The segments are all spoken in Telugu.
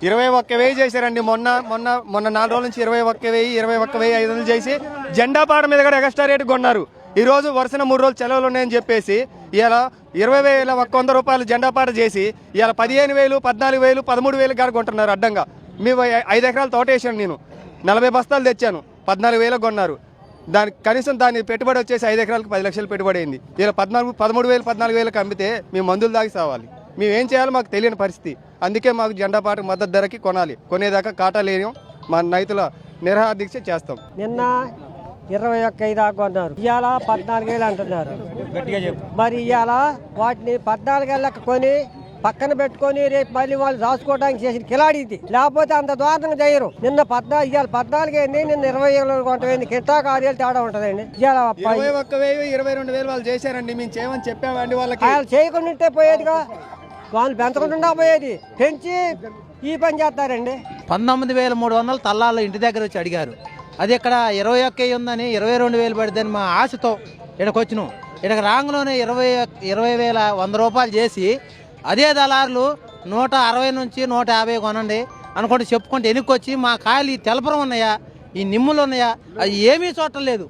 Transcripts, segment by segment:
21,000 చేశారండి. మొన్న మొన్న మొన్న 4 రోజుల నుంచి 21,000, 21,500 చేసి జెండా పాట మీద కూడా ఎక్స్ట్రా రేటు కొన్నారు. ఈ రోజు వరుసన 3 రోజులు సెలవులు ఉన్నాయని చెప్పేసి ఇలా 20,100 రూపాయలు జెండా పాట చేసి ఇలా 15,000, 14,000, 13,000 గారు కొంటున్నారు అడ్డంగా. మేము 5 ఎకరాలు తోట వేసాను, నేను 40 బస్తాలు తెచ్చాను, 14,000 కొన్నారు. కనీసం దాని పెట్టుబడి వచ్చేసి 5 ఎకరాలకు 10 లక్షలు పెట్టుబడి అయింది. ఇలా 13,000, 14,000 అమ్మితే మేము మందులు దాగి సావాలి. మేము ఏం చేయాలో మాకు తెలియని పరిస్థితి. అందుకే మాకు జెండా పాట మద్దతు ధరకి కొనాలి. కొనేదాకా కాటా లేని మా రైతుల నిరాహార దీక్ష చేస్తాం. నిన్న 21,000 దాకా కొన్నారు, ఇవాళ 14,000 అంటున్నారు. మరి ఇవాళ వాటిని 14,000 కొని పక్కన పెట్టుకొని రేపు మళ్ళీ వాళ్ళు రాసుకోవడానికి చేసిన కిలాడి ఇది. లేకపోతే అంత దారుణంగా చేయరు. నిన్న 14, ఇవాళ 14 అయింది, నిన్న 20,000 కొంటమైంది. కింటా 6,000 తేడా ఉంటదండి. ఇవాళ 21,000, 22,000 వాళ్ళు చేశారండి. మేము చేయమని చెప్పామండి వాళ్ళకి. వాళ్ళు చేయకుండా ఉంటే పోయేదిగా, వాళ్ళు పెంచకుండా పోయేది. పెంచి ఈ పని చేస్తారండి. 19,300 తల్లాళ్ళు ఇంటి దగ్గర వచ్చి అడిగారు. అది ఇక్కడ 21,000 ఉందని 22,000 పడిద్దని మా ఆశతో ఇక్కడికి వచ్చినాం. ఇక్కడికి రాంగ్లోనే 20,100 రూపాయలు చేసి అదే దళారులు 160 నుంచి 150 కొనండి అనుకుంటే చెప్పుకుంటే వెనుక్కొచ్చి మా కాయలు ఈ తెలపరం ఉన్నాయా, ఈ నిమ్ములు ఉన్నాయా, అది ఏమీ చూడటం లేదు.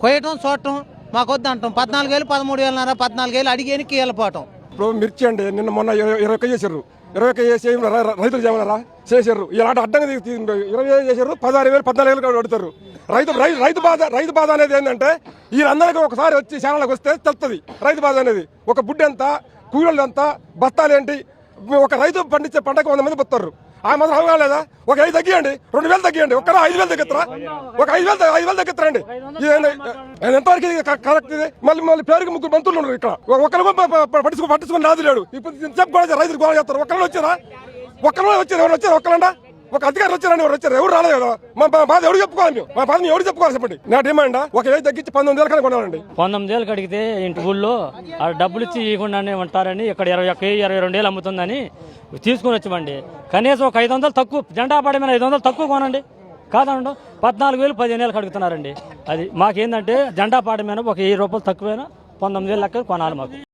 కొయ్యటం చూడటం మాకు వద్దు అంటాం. 14,000, 13,000, 14,000 అడిగి వెనక్కి వెళ్ళిపోవటం. ఇప్పుడు మిర్చి అండి నిన్న మొన్న 21 చేశారు. 21 చేసి రైతులు చేయమన్నారా? చేశారు. ఇలాంటి అడ్డంగా 20 చేశారు. 16,000, 14,000 అడుగుతారు. రైతు బాధ అనేది ఏంటంటే వీళ్ళందరికీ ఒకసారి వచ్చి ఛానల్కి వస్తే తెలుస్తుంది రైతు బాధ అనేది. ఒక బుడ్డి ఎంత, కూలీలు ఎంత, బస్తాలు ఏంటి. ఒక రైతు పండించే పంటకు 100 మంది బతారు. ఆ మాత్రం అవగాహన లేదా? ఒక 5 తగ్గియండి, 2,000 తగ్గియండి, ఒక్క 5,000 తగ్గిస్తారా? ఒక 5,000 తగ్గిస్తారండి. ఎంతవరకు కరెక్ట్ ఇది? మళ్ళీ పేరుకి 3 మంత్రులు ఉన్నారు ఇక్కడ. ఒకరు పట్టించుకుని నాది లేడు. ఇప్పుడు చెప్పు కూడా రైతులు గోడ చేస్తారు. ఒక్కరు వచ్చారా? ఎవరు వచ్చారు? ఒక్కరండా ఒక అధికారులు వచ్చారని ఎవరు రాలేదు కదా. మా బాధ ఎవరు చెప్పుకోవాలి? మేము మా బాధ ఎవరు చెప్పుకోవాలి చెప్పండి. నా డిమాండ్ ఒక 5 తగ్గించి 19,000 కొనాలండి. 19,000 అడిగితే ఇంటి ఊళ్ళో డబ్బులు ఇచ్చి ఇవ్వకుండానే ఉంటారని ఇక్కడ 21,000, 22,000 అమ్ముతుందని తీసుకుని వచ్చామండి. కనీసం ఒక 500 తక్కువ, జెండా పాట మీద 500 తక్కువ కొనండి. కాదండి 14,000, 15,000 అడుగుతున్నారండి. అది మాకేందంటే జెండా పాట మీద ఒక 1000 రూపాయలు తక్కువైనా 19,000 లెక్క కొనాలి మాకు.